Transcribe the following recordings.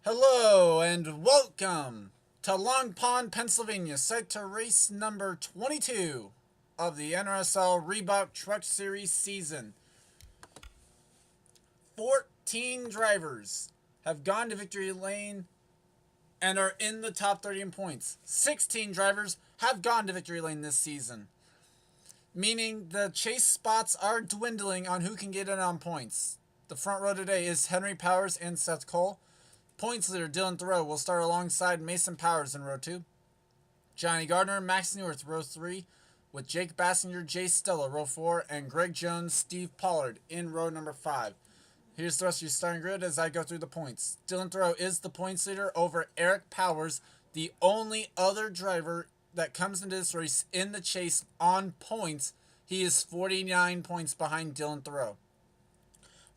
Hello and welcome to Long Pond, Pennsylvania, set to race number 22 of the NRSL Reebok Truck Series season. 14 drivers have gone to victory lane and are in the top 30 in points. 16 drivers have gone to victory lane this season, meaning the chase spots are dwindling on who can get in on points. The front row today is Henry Powers and Seth Cole. Points leader Dylan Thoreau will start alongside Mason Powers in row 2. Johnny Gardner, Max Neuwirth, row 3, with Jake Bassinger, Jay Stella, row 4, and Greg Jones, Steve Pollard in row number 5. Here's the rest of your starting grid as I go through the points. Dylan Thoreau is the points leader over Eric Powers, the only other driver that comes into this race in the chase on points. He is 49 points behind Dylan Thoreau.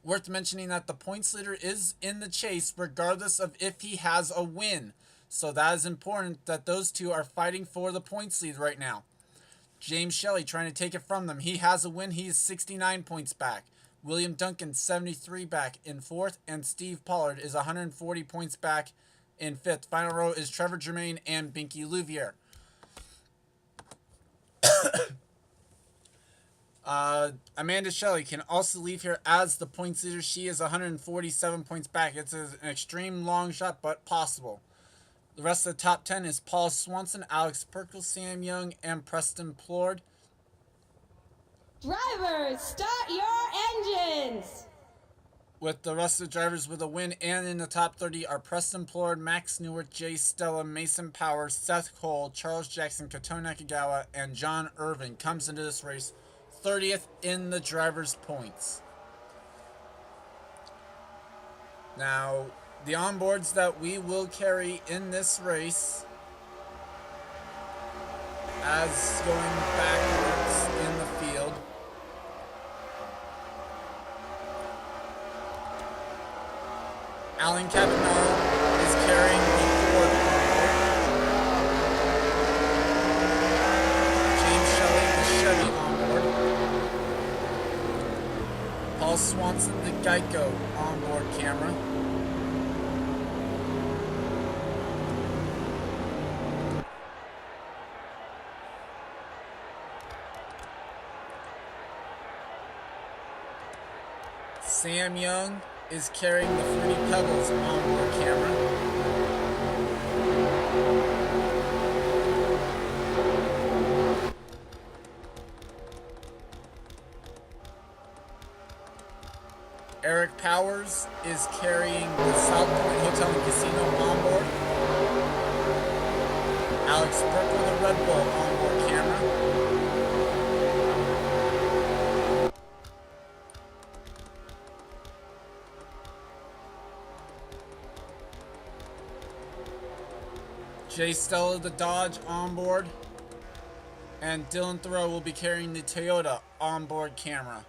Worth mentioning that the points leader is in the chase regardless of if he has a win. So that is important that those two are fighting for the points lead right now. James Shelley trying to take it from them. He has a win. He is 69 points back. William Duncan 73 back in 4th. And Steve Pollard is 140 points back in 5th. Final row is Trevor Germain and Binky Louvier. Amanda Shelley can also leave here as the points leader. She is 147 points back. It's an extreme long shot, but possible. The rest of the top 10 is Paul Swanson, Alex Perkle, Sam Young, and Preston Plord. Drivers, start your engines! With the rest of the drivers with a win and in the top 30 are Preston Plord, Max Neuwirth, Jay Stella, Mason Powers, Seth Cole, Charles Jackson, Kato Nakagawa, and John Irvin comes into this race 30th in the drivers' points. Now, the onboards that we will carry in this race, as going backwards in the field, Alan Cabanero is carrying the Ford onboard. James Shelley, the Chevy onboard. Paul Swanson, the Geico onboard camera. Sam Young is carrying the Fruity Pebbles onboard camera. Eric Powers is carrying the South Point Hotel and Casino onboard. Alex Perkle, the Red Bull onboard camera. Jay Stella, the Dodge onboard. And Dylan Thoreau will be carrying the Toyota onboard camera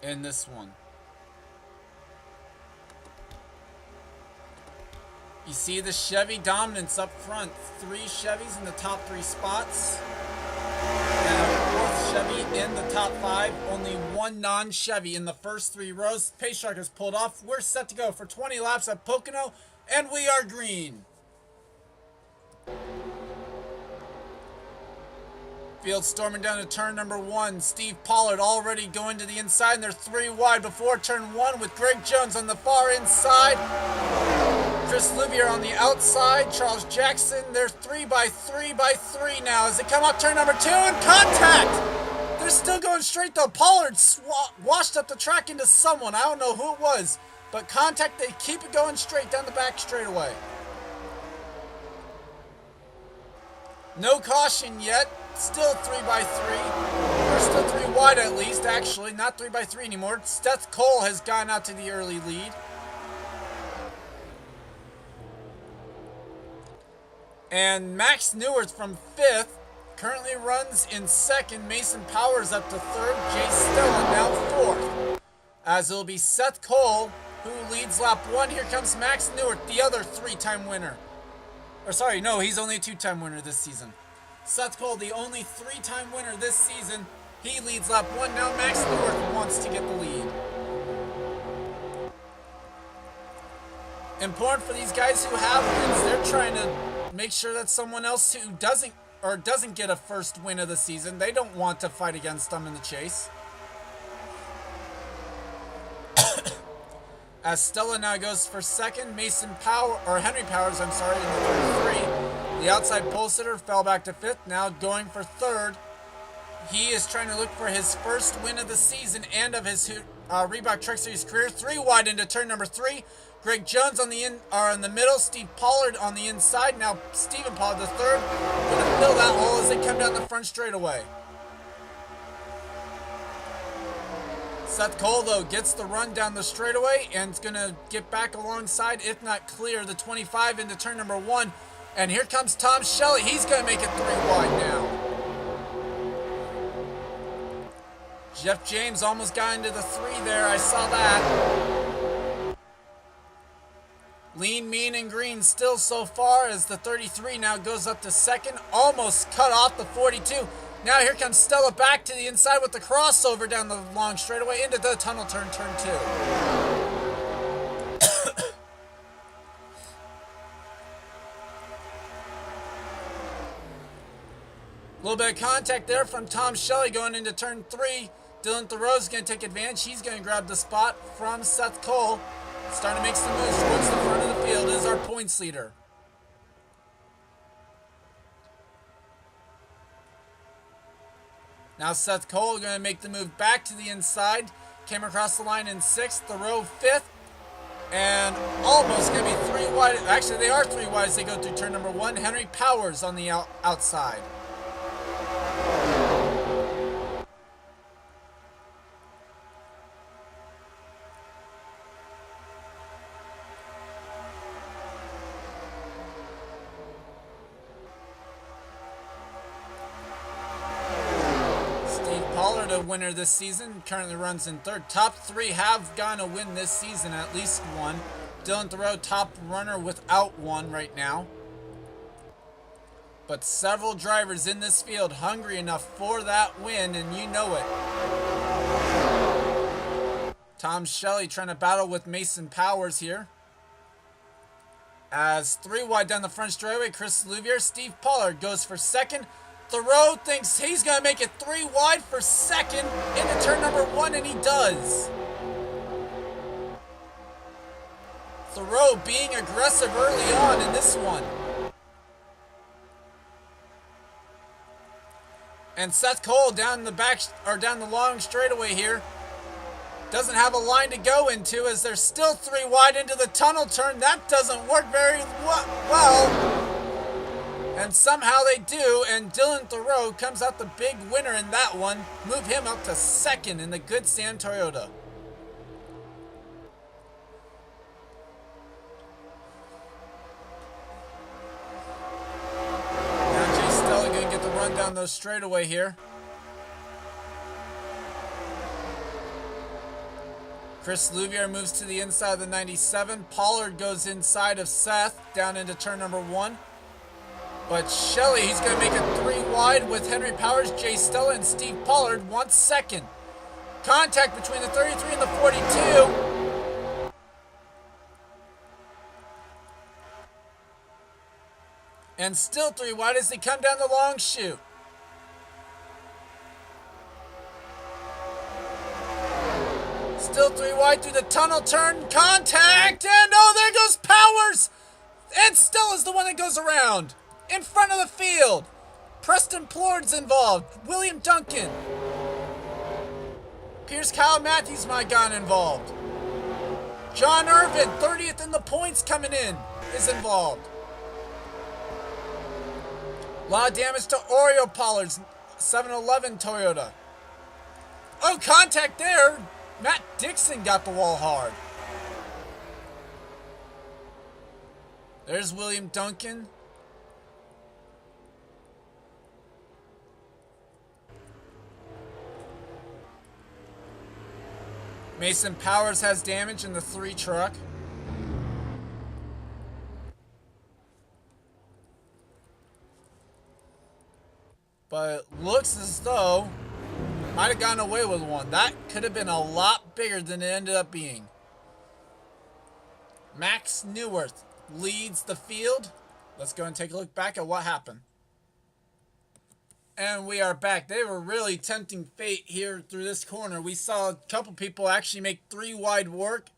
in this one. You see the Chevy dominance up front. 3 Chevys in the top 3 spots. And a 4th Chevy in the top 5. Only 1 non-Chevy in the first 3 rows. Pace truck is pulled off. We're set to go for 20 laps at Pocono. And we are green. Field storming down to turn number 1. Steve Pollard already going to the inside. And they're 3 wide before turn 1 with Greg Jones on the far inside. Chris Louvier on the outside. Charles Jackson. They're 3 by 3 by 3 now as they come up turn number 2 and contact. They're still going straight though. Pollard washed up the track into someone. I don't know who it was, but contact. They keep it going straight down the back straightaway. No caution yet. Still 3 by 3. They're still 3 wide at least, actually. Not 3 by 3 anymore. Seth Cole has gone out to the early lead. And Max Neuwirth from 5th currently runs in 2nd. Mason Powers up to 3rd. Jay Stella now 4th. As it'll be Seth Cole who leads lap 1. Here comes Max Neuwirth, the other 3-time winner. Or sorry, no, he's only a 2-time winner this season. Seth Cole, the only 3-time winner this season. He leads lap 1. Now Max Neuwirth wants to get the lead. important for these guys who have wins. They're trying to make sure that someone else who doesn't get a first win of the season, they don't want to fight against them in the chase. As Stella now goes for second, Henry Powers, I'm sorry, in the 33. The outside pole sitter fell back to fifth, now going for third. He is trying to look for his first win of the season and of his Reebok Truck Series career. 3 wide into turn number 3. Greg Jones in the middle. Steve Pollard on the inside. Now Stephen Pollard the third. Going to fill that hole as they come down the front straightaway. Seth Cole, though, gets the run down the straightaway and is going to get back alongside, if not clear, the 25 into turn number 1. And here comes Tom Shelley. He's going to make it 3 wide now. Jeff James almost got into the 3 there. I saw that. Lean, Mean, and Green still so far as the 33 now goes up to second. Almost cut off the 42. Now here comes Stella back to the inside with the crossover down the long straightaway into the tunnel turn 2. A little bit of contact there from Tom Shelley going into turn 3. Dylan Thoreau's going to take advantage. He's going to grab the spot from Seth Cole. Starting to make some moves towards the front of the field is our points leader. Now Seth Cole going to make the move back to the inside. Came across the line in 6th. Thoreau 5th. And almost going to be 3 wide. Actually, they are 3 wide as they go through turn number 1. Henry Powers on the outside. A winner this season, currently runs in 3rd. Top 3 have gone a win this season, at least one. Dylan Thoreau, top runner without one right now. But several drivers in this field hungry enough for that win, and you know it. Tom Shelley trying to battle with Mason Powers here. As 3 wide down the front straightaway, Chris Louvier, Steve Pollard goes for second. Thoreau thinks he's going to make it 3 wide for second into turn number 1, and he does. Thoreau being aggressive early on in this one. And Seth Cole down the long straightaway here. Doesn't have a line to go into as they're still 3 wide into the tunnel turn. That doesn't work very well. And somehow they do, and Dylan Thoreau comes out the big winner in that one. Move him up to second in the Good Sam Toyota. Now Jay Stella going to get the run down those straightaway here. Chris Louvier moves to the inside of the 97. Pollard goes inside of Seth down into turn number 1. But Shelley, he's going to make it 3 wide with Henry Powers, Jay Stella, and Steve Pollard wants second. Contact between the 33 and the 42. And still 3 wide as they come down the long chute. Still 3 wide through the tunnel turn. Contact! And oh, there goes Powers! And Stella's the one that goes around. In front of the field. Preston Plourd's involved. William Duncan. Pierce Kyle Matthews might got involved. John Irvin, 30th in the points coming in, is involved. A lot of damage to Oreo Pollard's 711 Toyota. Oh, contact there. Matt Dixon got the wall hard. There's William Duncan. Mason Powers has damage in the 3 truck. But it looks as though might have gotten away with one. That could have been a lot bigger than it ended up being. Max Neuwirth leads the field. Let's go and take a look back at what happened. And we are back. They were really tempting fate here through this corner. We saw a couple people actually make 3 wide work.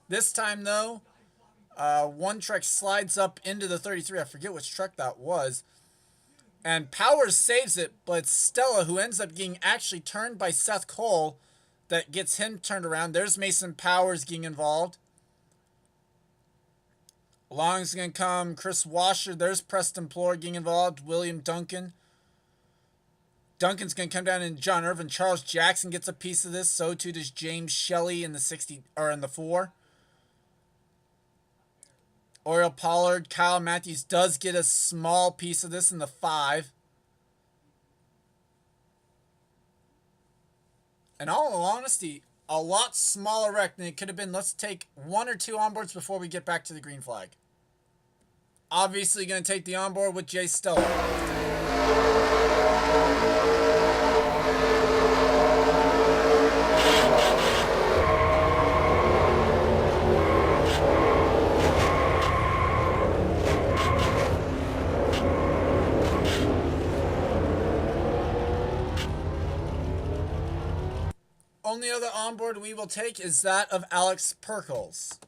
This time, though, one truck slides up into the 33. I forget which truck that was. And Powers saves it, but it's Stella who ends up getting actually turned by Seth Cole that gets him turned around. There's Mason Powers getting involved. Along's going to come Chris Washer. There's Preston Plore getting involved. William Duncan. Duncan's going to come down in John Irvin. Charles Jackson gets a piece of this. So too does James Shelley in the 60 or in the 4. Oriel Pollard, Kyle Matthews does get a small piece of this in the 5. In all honesty, a lot smaller wreck than it could have been. Let's take 1 or 2 onboards before we get back to the green flag. Obviously going to take the onboard with Jay Stella. Only other onboard we will take is that of Alex Perkles.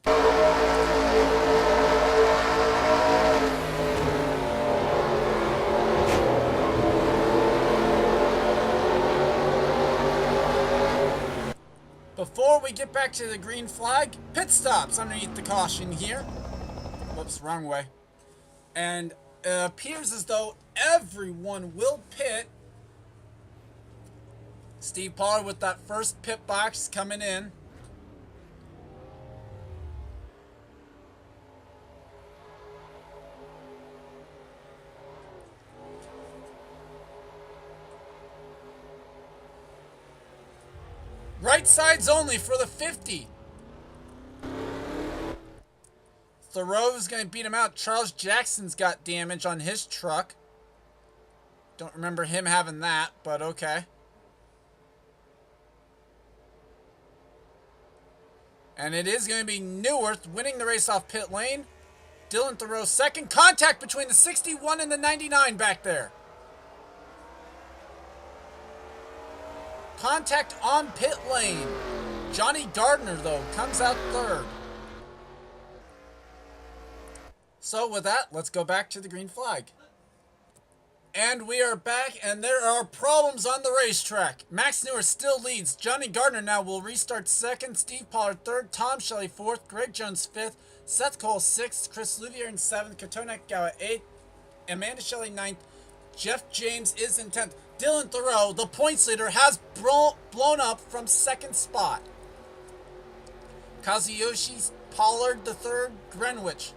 Before we get back to the green flag, pit stops underneath the caution here. Whoops, wrong way. And it appears as though everyone will pit. Steve Pollard with that first pit box coming in. Right sides only for the 50. Thoreau's going to beat him out. Charles Jackson's got damage on his truck. Don't remember him having that, but okay. And it is going to be Neuwirth winning the race off pit lane. Dylan Thoreau second. Contact between the 61 and the 99 back there. Contact on pit lane. Johnny Gardner, though, comes out third. So with that, let's go back to the green flag. And we are back, and there are problems on the racetrack. Max Neuwirth still leads. Johnny Gardner now will restart second. Steve Pollard third. Tom Shelley fourth. Greg Jones fifth. Seth Cole sixth. Chris Louvier in seventh. Katonak Gowa eighth. Amanda Shelley ninth. Jeff James is in 10th. Dylan Thoreau, the points leader, has blown up from second spot. Kazuyoshi Pollard the third. Greenwich,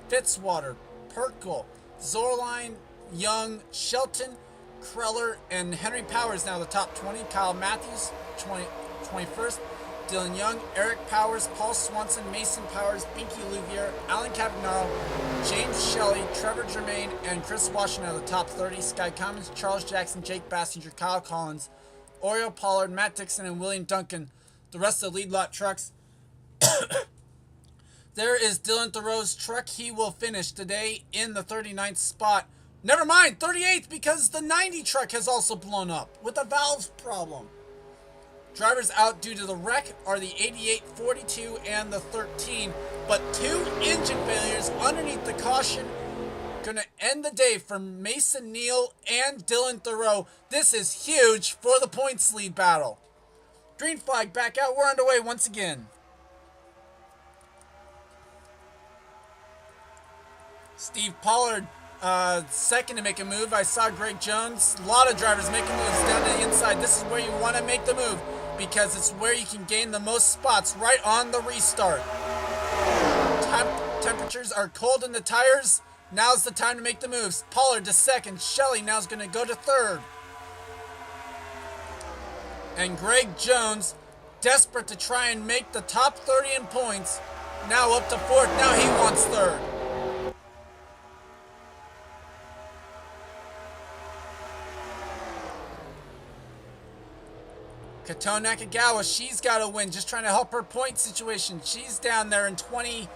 Fitzwater, Perkle, Zorline, Young, Shelton, Kreller, and Henry Powers now the top 20. Kyle Matthews, 21st. Dylan Young, Eric Powers, Paul Swanson, Mason Powers, Binky Louvier, Alan Cavagnaro, James Shelley, Trevor Germain, and Chris Washington are the top 30. Sky Commons, Charles Jackson, Jake Bassinger, Kyle Collins, Oriel Pollard, Matt Dixon, and William Duncan. The rest of the lead lot trucks. There is Dylan Thoreau's truck. He will finish today in the 39th spot. Never mind, 38th, because the 90 truck has also blown up with a valve problem. Drivers out due to the wreck are the 88, 42, and the 13. But 2 engine failures underneath the caution. Going to end the day for Mason Neal and Dylan Thoreau. This is huge for the points lead battle. Green flag back out. We're underway once again. Steve Pollard second to make a move. I saw Greg Jones. A lot of drivers making moves down to the inside. This is where you want to make the move, because it's where you can gain the most spots right on the restart. Temperatures are cold in the tires. Now's the time to make the moves. Pollard to second. Shelley now is going to go to third. And Greg Jones, desperate to try and make the top 30 in points, now up to fourth. Now he wants third. Kato Nakagawa, she's got to win, just trying to help her point situation. She's down there in 20,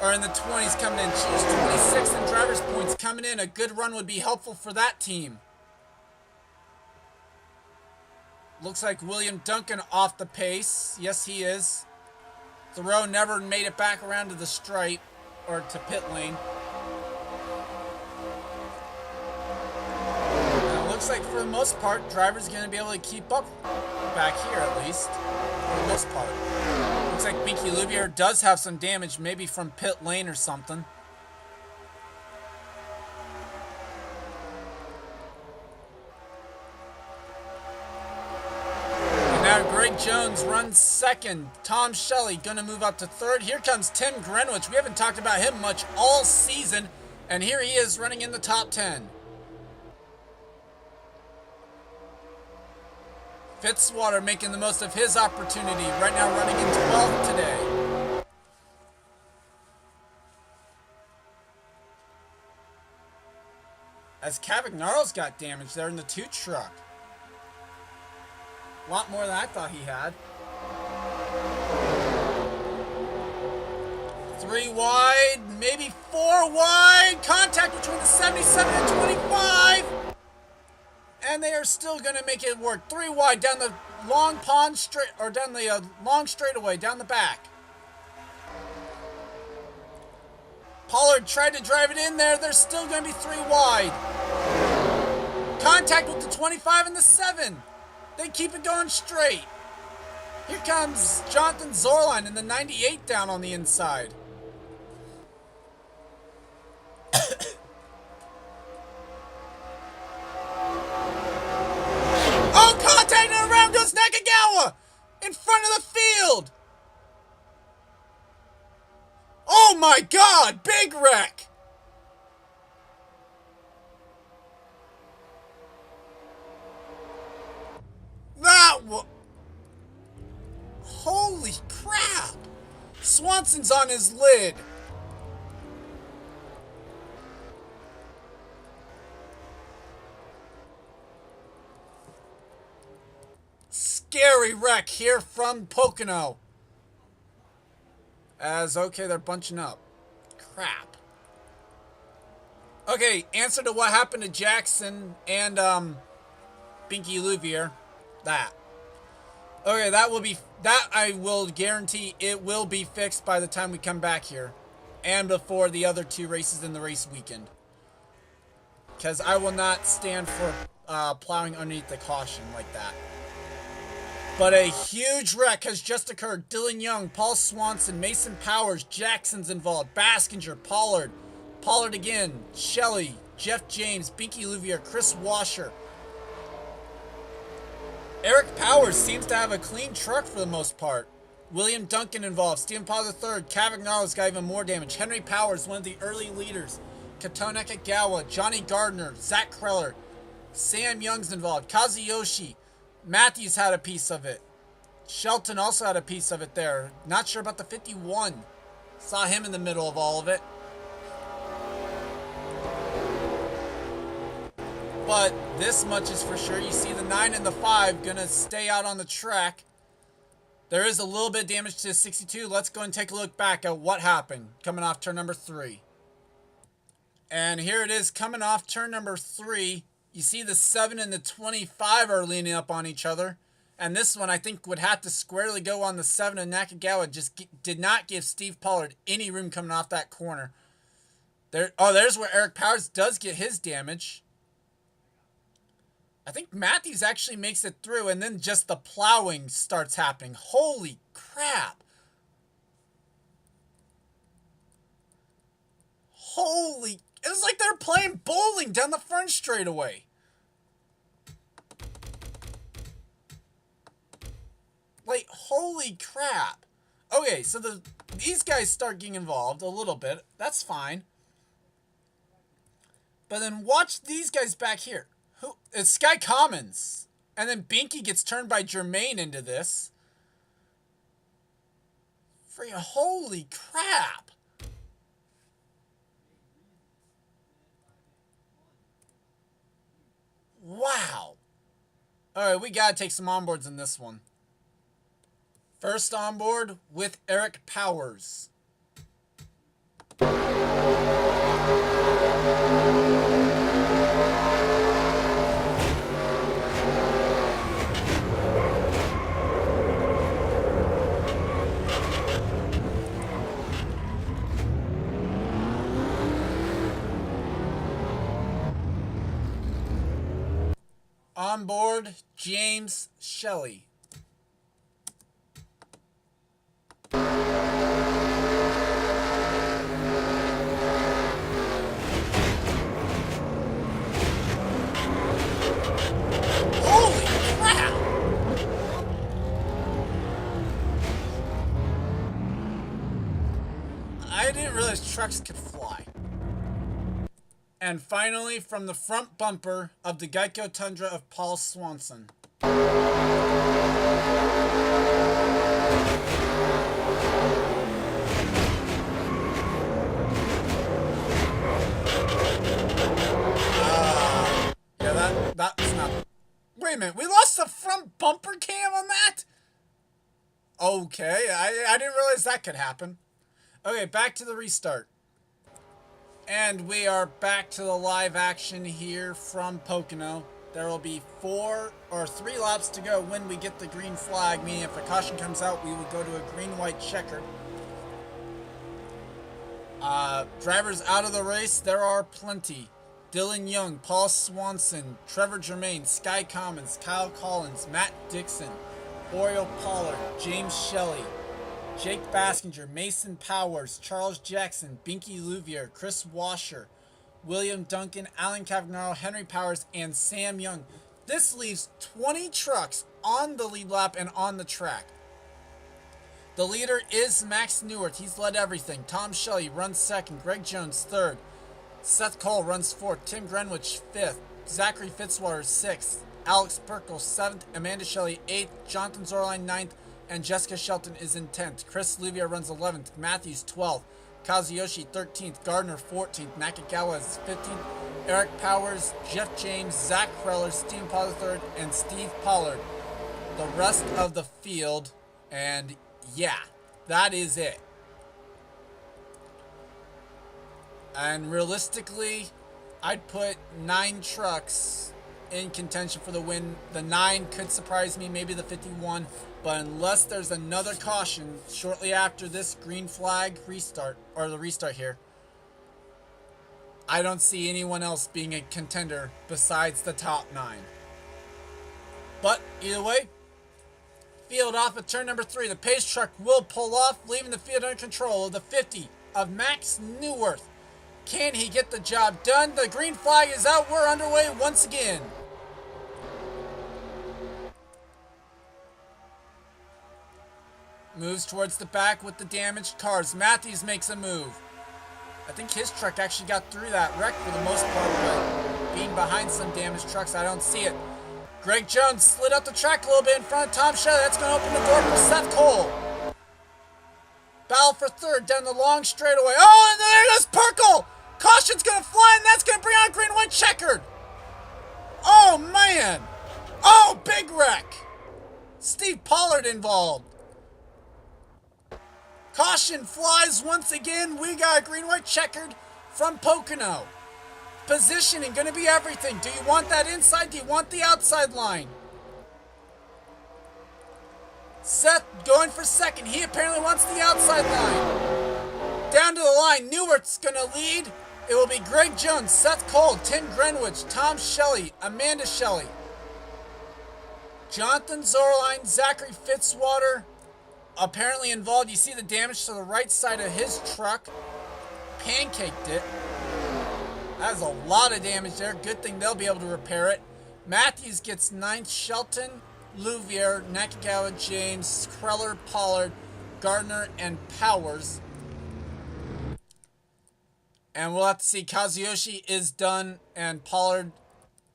are in the 20s coming in. She's 26th in driver's points coming in. A good run would be helpful for that team. Looks like William Duncan off the pace. Yes, he is. Thoreau never made it back around to the stripe or to pit lane. And it looks like for the most part, driver's going to be able to keep up back here at least. For the most part. Looks like Binky Louvier does have some damage, maybe from pit lane or something. Now Greg Jones runs second. Tom Shelley going to move up to third. Here comes Tim Greenwich. We haven't talked about him much all season. And here he is running in the top 10. Fitzwater making the most of his opportunity. Right now running in 12th today. As Cavagnarro's got damage there in the 2 truck. A lot more than I thought he had. 3 wide, maybe 4 wide. Contact between the 77 and 25. And they are still going to make it work. 3 wide down the long pond straight, or down the long straightaway, down the back. Pollard tried to drive it in there. They're still going to be 3 wide. Contact with the 25 and the 7. They keep it going straight. Here comes Jonathan Zorline in the 98 down on the inside. Oh, contact and around goes Nakagawa in front of the field. Oh my God, big wreck. Holy crap! Swanson's on his lid. Scary wreck here from Pocono. Okay, they're bunching up. Crap. Okay, answer to what happened to Jackson and Binky Louvier. That. Okay, that I will guarantee it will be fixed by the time we come back here. And before the other 2 races in the race weekend. Because I will not stand for plowing underneath the caution like that. But a huge wreck has just occurred. Dylan Young, Paul Swanson, Mason Powers, Jackson's involved. Baskinger, Pollard. Pollard again. Shelley, Jeff James, Binky Louvier, Chris Washer. Eric Powers seems to have a clean truck for the most part. William Duncan involved. Stephen Potter III. Cavagnarro's got even more damage. Henry Powers, one of the early leaders. Kato Nakagawa, Johnny Gardner, Zach Kreller. Sam Young's involved. Kazuyoshi. Matthews had a piece of it. Shelton also had a piece of it there. Not sure about the 51. Saw him in the middle of all of it. But this much is for sure. You see the 9 and the 5 going to stay out on the track. There is a little bit of damage to the 62. Let's go and take a look back at what happened coming off turn number 3. And here it is coming off turn number 3. You see the 7 and the 25 are leaning up on each other. And this one I think would have to squarely go on the 7, and Nakagawa just did not give Steve Pollard any room coming off that corner. There's where Eric Powers does get his damage. I think Matthews actually makes it through, and then just the plowing starts happening. Holy crap. Holy... It was like they're playing bowling down the front straightaway. Like, holy crap. Okay, so these guys start getting involved a little bit. That's fine. But then watch these guys back here. It's Sky Commons. And then Binky gets turned by Jermaine into this. Holy crap. Wow. Alright, we gotta take some onboards in this one. First onboard with Eric Powers. On board, James Shelley. Holy crap! I didn't realize trucks could fly. And finally, from the front bumper of the Geico Tundra of Paul Swanson. Yeah, that's not... Wait a minute, we lost the front bumper cam on that? Okay, I didn't realize that could happen. Okay, back to the restart. And we are back to the live action here from Pocono. There will be 3 laps to go when we get the green flag, meaning if a caution comes out, we will go to a green-white checker. Drivers out of the race, there are plenty. Dylan Young, Paul Swanson, Trevor Germain, Sky Commons, Kyle Collins, Matt Dixon, Oriole Pollard, James Shelley, Jake Baskinger, Mason Powers, Charles Jackson, Binky Louvier, Chris Washer, William Duncan, Alan Cavagnaro, Henry Powers, and Sam Young. This leaves 20 trucks on the lead lap and on the track. The leader is Max Newart. He's led everything. Tom Shelley runs second. Greg Jones third. Seth Cole runs fourth. Tim Greenwich fifth. Zachary Fitzwater sixth. Alex Perkle seventh. Amanda Shelley eighth. Jonathan Zorline ninth. And Jessica Shelton is in 10th. Chris Louvier runs 11th. Matthews 12th. Kazuyoshi 13th. Gardner 14th. Nakagawa is 15th. Eric Powers, Jeff James, Zach Kreller, Steve Pollard 3rd, and Steve Pollard. The rest of the field, and yeah, that is it. And realistically, I'd put 9 trucks in contention for the win. The 9 could surprise me, maybe the 51. But unless there's another caution shortly after this green flag restart, or the restart here, I don't see anyone else being a contender besides the top 9. But either way, field off at turn number 3. The pace truck will pull off, leaving the field under control of the 50 of Max Newworth. Can he get the job done? The green flag is out. We're underway once again. Moves towards the back with the damaged cars. Matthews makes a move. I think his truck actually got through that wreck for the most part, but being behind some damaged trucks, I don't see it. Greg Jones slid up the track a little bit in front of Tom Shelley. That's going to open the door for Seth Cole. Battle for third down the long straightaway. Oh, and there goes Perkle. Caution's going to fly, and that's going to bring on green, white, checkered. Oh, man. Oh, big wreck. Steve Pollard involved. Caution flies once again. We got a green, white, checkered from Pocono. Positioning going to be everything. Do you want that inside? Do you want the outside line? Seth going for second. He apparently wants the outside line. Down to the line. Newart's going to lead. It will be Greg Jones, Seth Cole, Tim Greenwich, Tom Shelley, Amanda Shelley, Jonathan Zorline, Zachary Fitzwater. Apparently involved. You see the damage to the right side of his truck. Pancaked it. That is a lot of damage there. Good thing they'll be able to repair it. Matthews gets 9th. Shelton, Louvier, Nakagawa, James, Kreller, Pollard, Gardner, and Powers. And we'll have to see. Kazuyoshi is done, and Pollard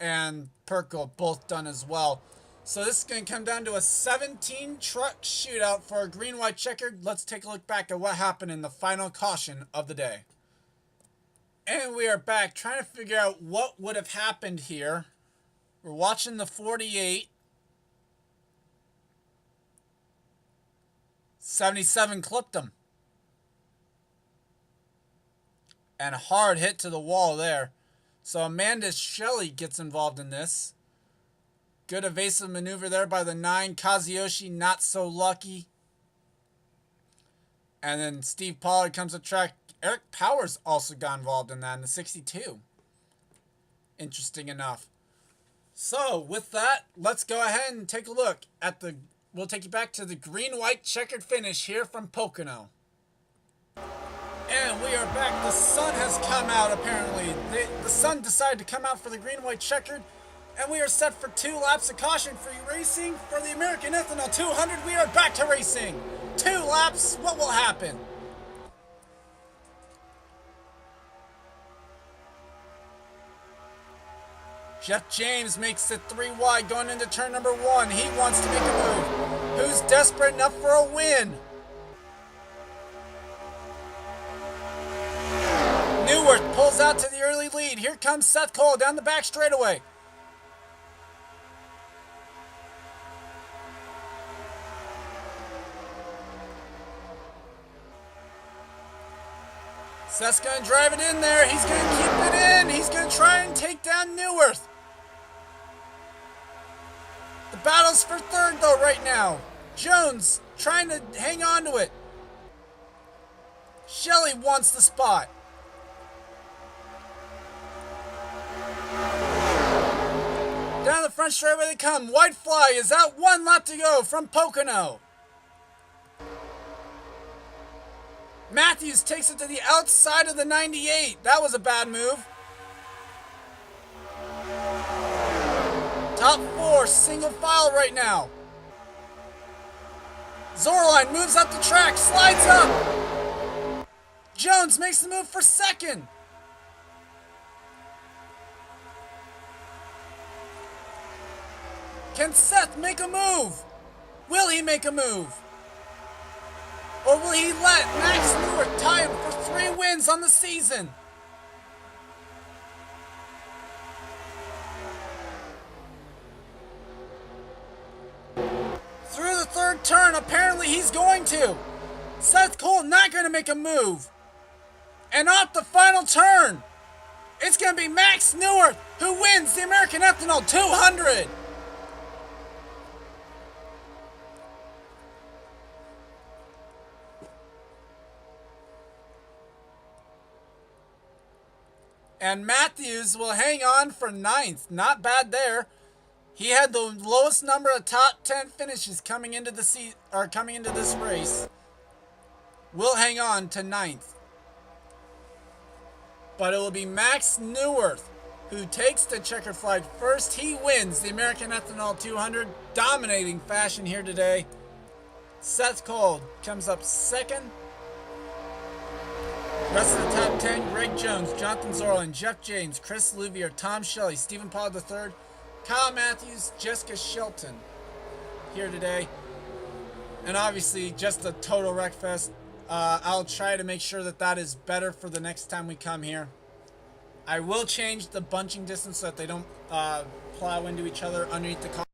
and Perkle both done as well. So this is going to come down to a 17-truck shootout for a green-white checkered. Let's take a look back at what happened in the final caution of the day. And we are back trying to figure out what would have happened here. We're watching the 48. 77 clipped him. And a hard hit to the wall there. So Amanda Shelley gets involved in this. Good evasive maneuver there by the 9. Kazuyoshi not so lucky. And then Steve Pollard comes to track. Eric Powers also got involved in that in the 62. Interesting enough. So, with that, let's go ahead and take a look at we'll take you back to the green-white checkered finish here from Pocono. And we are back. The sun has come out, apparently. The sun decided to come out for the green-white checkered, and we are set for 2 laps of caution-free racing for the American Ethanol 200. We are back to racing. 2 laps, what will happen? Jeff James makes it 3 wide going into turn number 1. He wants to make a move. Who's desperate enough for a win? Neuwirth pulls out to the early lead. Here comes Seth Cole down the back straightaway. Seth's going to drive it in there. He's going to keep it in. He's going to try and take down Neuwirth. The battle's for 3rd, though, right now. Jones trying to hang on to it. Shelley wants the spot. Down the front straightaway they come. White flag is out. 1 lap to go from Pocono. Matthews takes it to the outside of the 98. That was a bad move. Top 4, single file right now. Zorline moves up the track, slides up. Jones makes the move for 2nd. Can Seth make a move? Will he make a move? Or will he let Max Neuwirth tie him for 3 wins on the season? Through the 3rd turn, apparently he's going to. Seth Cole not going to make a move. And off the final turn, it's going to be Max Neuwirth who wins the American Ethanol 200. And Matthews will hang on for 9th. Not bad there. He had the lowest number of top 10 finishes coming into this race. Will hang on to 9th. But it will be Max Neuwirth who takes the checkered flag first. He wins the American Ethanol 200, dominating fashion here today. Seth Cole comes up 2nd. Rest of the top 10, Greg Jones, Jonathan Zorlin, Jeff James, Chris Louvier, Tom Shelley, Stephen Pollard III, Kyle Matthews, Jessica Shelton here today. And obviously just a total wreck fest. I'll try to make sure that is better for the next time we come here. I will change the bunching distance so that they don't plow into each other underneath the car.